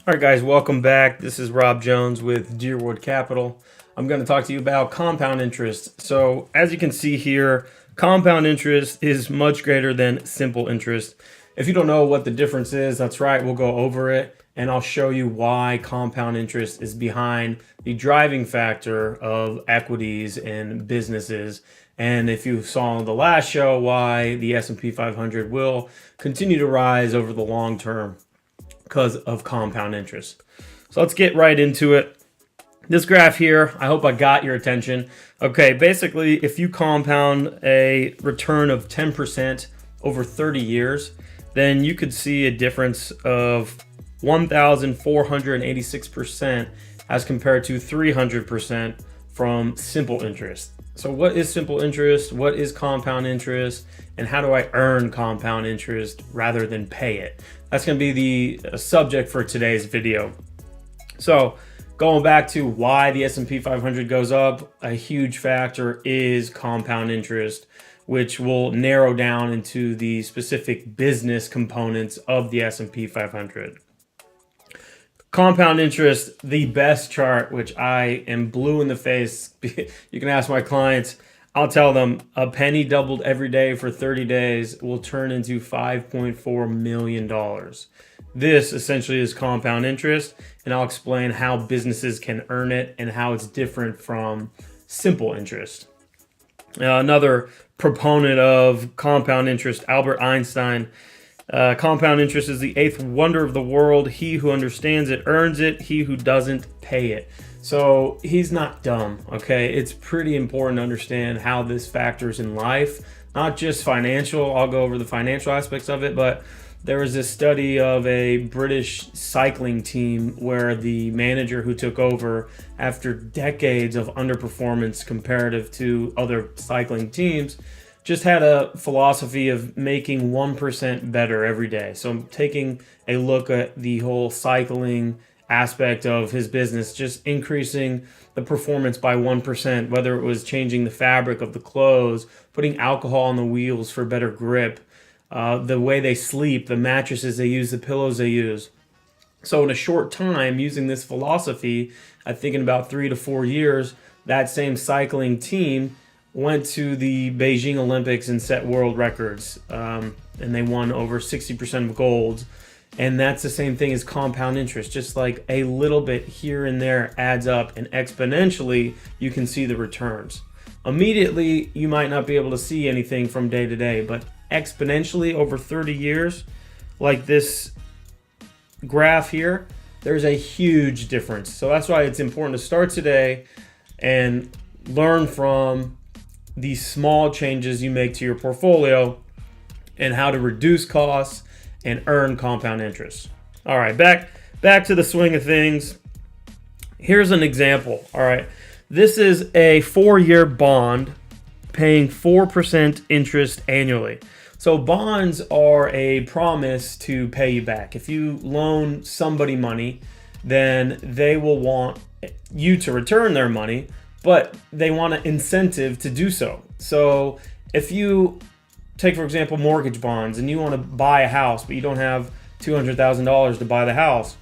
All right, guys, welcome back. This is Rob Jones with Deerwood Capital. I'm going to talk to you about compound interest. So as you can see here, compound interest is much greater than simple interest. If you don't know what the difference is, that's right, we'll go over it and I'll show you why compound interest is behind the driving factor of equities and businesses. And if you saw in the last show, why the S&P 500 will continue to rise over the long term because of compound interest. So let's get right into it. This graph here, I hope I got your attention. Okay, basically, if you compound a return of 10% over 30 years, then you could see a difference of 1,486% as compared to 300% from simple interest. So what is simple interest? What is compound interest? And how do I earn compound interest rather than pay it? That's going to be the subject for today's video. So going back to why the S&P 500 goes up, a huge factor is compound interest, which will narrow down into the specific business components of the S&P 500. Compound interest, the best chart, which I am blue in the face. You can ask my clients. I'll tell them a penny doubled every day for 30 days will turn into $5.4 million. This essentially is compound interest, and I'll explain how businesses can earn it and how it's different from simple interest. Another proponent of compound interest, Albert Einstein. Compound interest is the eighth wonder of the world. He who understands it earns it. He who doesn't, pay it. So he's not dumb, okay? It's pretty important to understand how this factors in life, not just financial. I'll go over the financial aspects of it, but there was this study of a British cycling team where the manager who took over after decades of underperformance comparative to other cycling teams just had a philosophy of making 1% better every day. So I'm taking a look at the whole cycling aspect of his business, just increasing the performance by 1%, whether it was changing the fabric of the clothes, putting alcohol on the wheels for better grip, the way they sleep, the mattresses they use, the pillows they use. So in a short time, using this philosophy, I think in about 3 to 4 years, that same cycling team went to the Beijing Olympics and set world records, and they won over 60% of gold. And that's the same thing as compound interest. Just like a little bit here and there adds up, and exponentially you can see the returns. Immediately, you might not be able to see anything from day to day, but exponentially over 30 years, like this graph here, there's a huge difference. So that's why it's important to start today and learn from these small changes you make to your portfolio and how to reduce costs and earn compound interest. All right, back to the swing of things. Here's an example. All right, this is a 4-year bond paying 4% interest annually. So bonds are a promise to pay you back. If you loan somebody money, then they will want you to return their money, but they want an incentive to do so. So if you take, for example, mortgage bonds and you want to buy a house, but you don't have $200,000 to buy the house,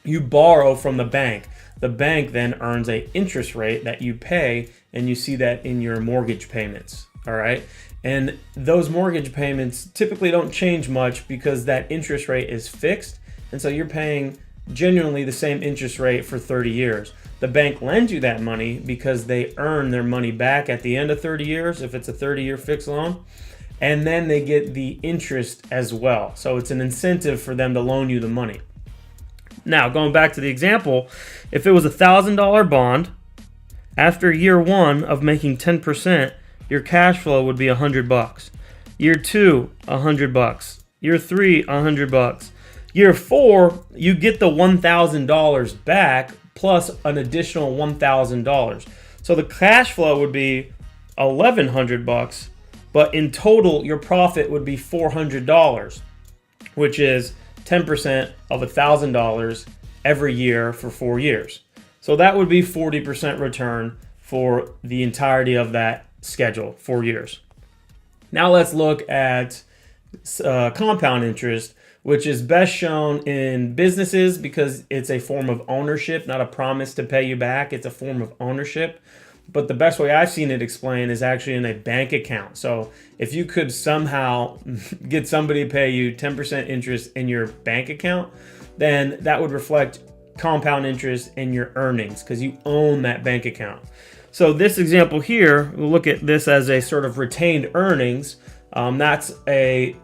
you borrow from the bank. The bank then earns an interest rate that you pay, and you see that in your mortgage payments, all right? And those mortgage payments typically don't change much because that interest rate is fixed, and so you're paying genuinely the same interest rate for 30 years. The bank lends you that money because they earn their money back at the end of 30 years if it's a 30-year fixed loan, and then they get the interest as well. So it's an incentive for them to loan you the money. Now, going back to the example, if it was a $1,000 bond, after year 1 of making 10%, your cash flow would be $100. Year 2, $100. Year 3, $100. Year 4, you get the $1,000 back plus an additional $1,000. So the cash flow would be $1,100, but in total, your profit would be $400, which is 10% of $1,000 every year for 4 years. So that would be 40% return for the entirety of that schedule, 4 years. Now let's look at compound interest, which is best shown in businesses because it's a form of ownership, not a promise to pay you back. It's a form of ownership. But the best way I've seen it explained is actually in a bank account. So if you could somehow get somebody to pay you 10% interest in your bank account, then that would reflect compound interest in your earnings because you own that bank account. So this example here, we'll look at this as a sort of retained earnings. That's a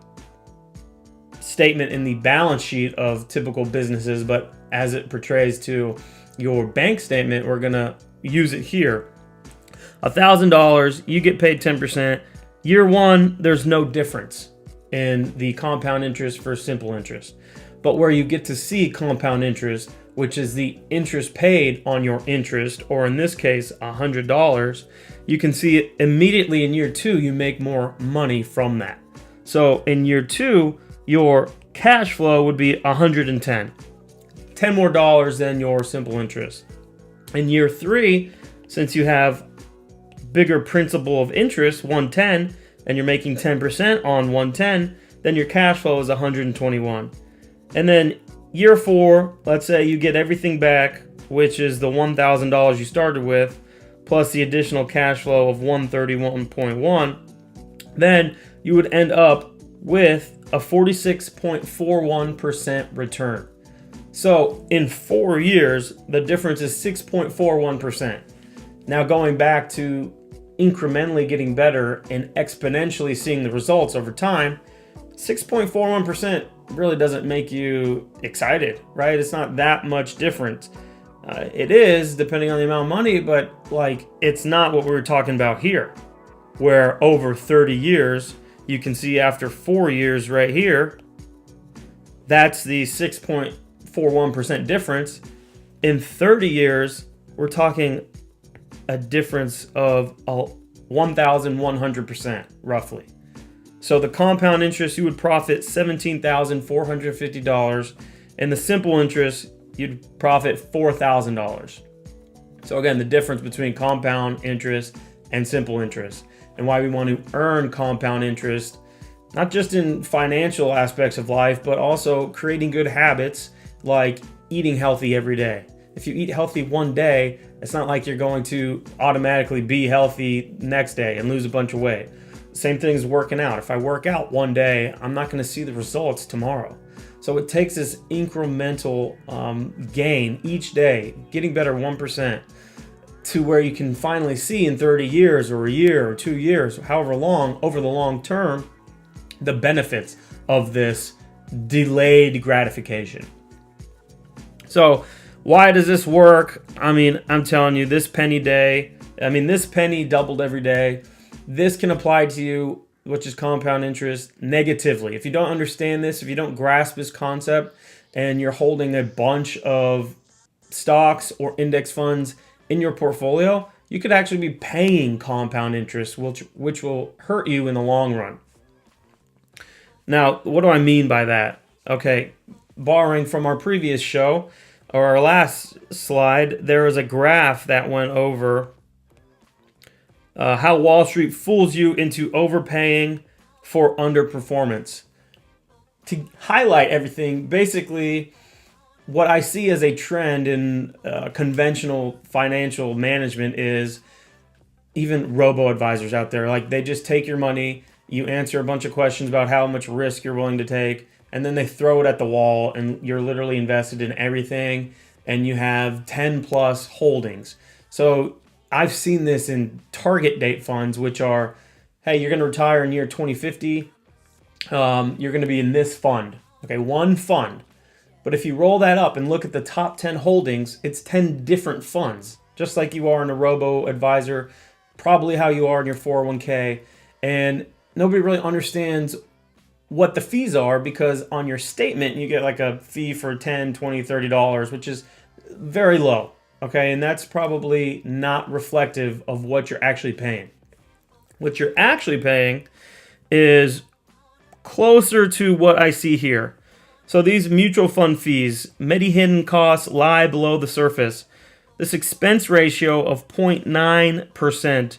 statement in the balance sheet of typical businesses, but as it portrays to your bank statement, we're gonna use it here. $1,000, you get paid 10%. Year one, there's no difference in the compound interest for simple interest. But where you get to see compound interest, which is the interest paid on your interest, or in this case, $100, you can see it immediately in year two, you make more money from that. So in year two, your cash flow would be 110. 10 more dollars than your simple interest. In year three, since you have bigger principal of interest, 110, and you're making 10% on 110, then your cash flow is 121. And then year four, let's say you get everything back, which is the $1,000 you started with, plus the additional cash flow of 131.1, then you would end up with a 46.41% return. So in 4 years, the difference is 6.41%. Now going back to incrementally getting better and exponentially seeing the results over time, 6.41% really doesn't make you excited, right? It's not that much different. It is depending on the amount of money, but like it's not what we were talking about here, where over 30 years, you can see after 4 years right here, that's the 6.41% difference. In 30 years, we're talking a difference of 1,100% roughly. So the compound interest, you would profit $17,450. And the simple interest, you'd profit $4,000. So again, the difference between compound interest and simple interest, and why we want to earn compound interest, not just in financial aspects of life, but also creating good habits like eating healthy every day. If you eat healthy one day, it's not like you're going to automatically be healthy next day and lose a bunch of weight. Same thing as working out. If I work out one day, I'm not going to see the results tomorrow. So it takes this incremental gain each day, getting better 1%, to where you can finally see in 30 years or a year or 2 years, however long, over the long term, the benefits of this delayed gratification. So why does this work? I mean, I'm telling you, this penny doubled every day. This can apply to you, which is compound interest, negatively. If you don't understand this, if you don't grasp this concept, and you're holding a bunch of stocks or index funds in your portfolio, you could actually be paying compound interest, which will hurt you in the long run. Now, what do I mean by that? Okay, borrowing from our previous show, or our last slide, there was a graph that went over how Wall Street fools you into overpaying for underperformance. To highlight everything, basically, what I see as a trend in conventional financial management is even robo-advisors out there. Like, they just take your money, you answer a bunch of questions about how much risk you're willing to take, and then they throw it at the wall, and you're literally invested in everything, and you have 10 plus holdings. So I've seen this in target date funds, which are, hey, you're going to retire in year 2050. You're going to be in this fund. Okay, one fund. But if you roll that up and look at the top 10 holdings, it's 10 different funds, just like you are in a robo-advisor, probably how you are in your 401k. And nobody really understands what the fees are, because on your statement, you get like a fee for $10, $20, $30, which is very low. Okay, and that's probably not reflective of what you're actually paying. What you're actually paying is closer to what I see here. So these mutual fund fees, many hidden costs lie below the surface. This expense ratio of 0.9%,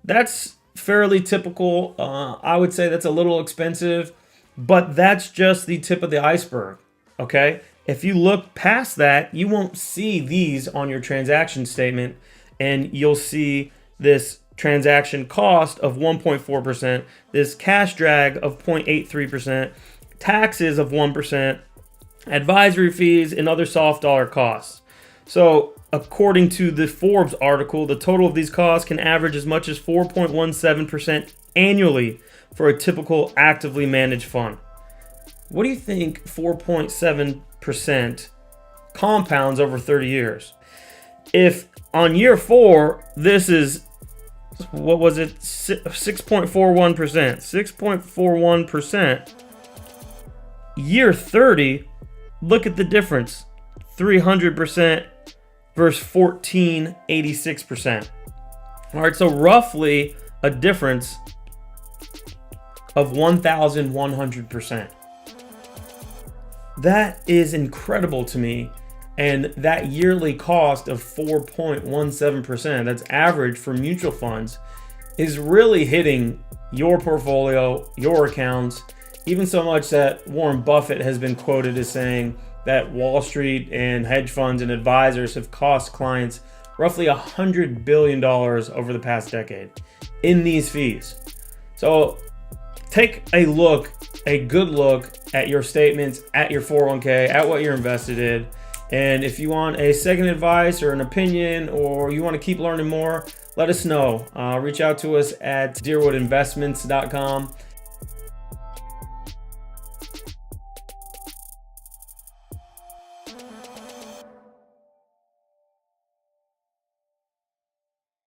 that's fairly typical. I would say that's a little expensive, But that's just the tip of the iceberg, okay? If you look past that, you won't see these on your transaction statement, and you'll see this transaction cost of 1.4%, this cash drag of 0.83%, taxes of 1%, advisory fees, and other soft dollar costs. So according to the Forbes article, the total of these costs can average as much as 4.17% annually for a typical actively managed fund. What do you think 4.7% compounds over 30 years? If on year 4, this is, what was it, 6.41%, 6.41%, year 30, look at the difference, 300% versus 1486%. All right, so roughly a difference of 1,100%. That is incredible to me. And that yearly cost of 4.17%, that's average for mutual funds, is really hitting your portfolio, your accounts, even so much that Warren Buffett has been quoted as saying that Wall Street and hedge funds and advisors have cost clients roughly $100 billion over the past decade in these fees. So take a good look at your statements, at your 401k, at what you're invested in. And if you want a second advice or an opinion, or you want to keep learning more, let us know. Reach out to us at deerwoodinvestments.com.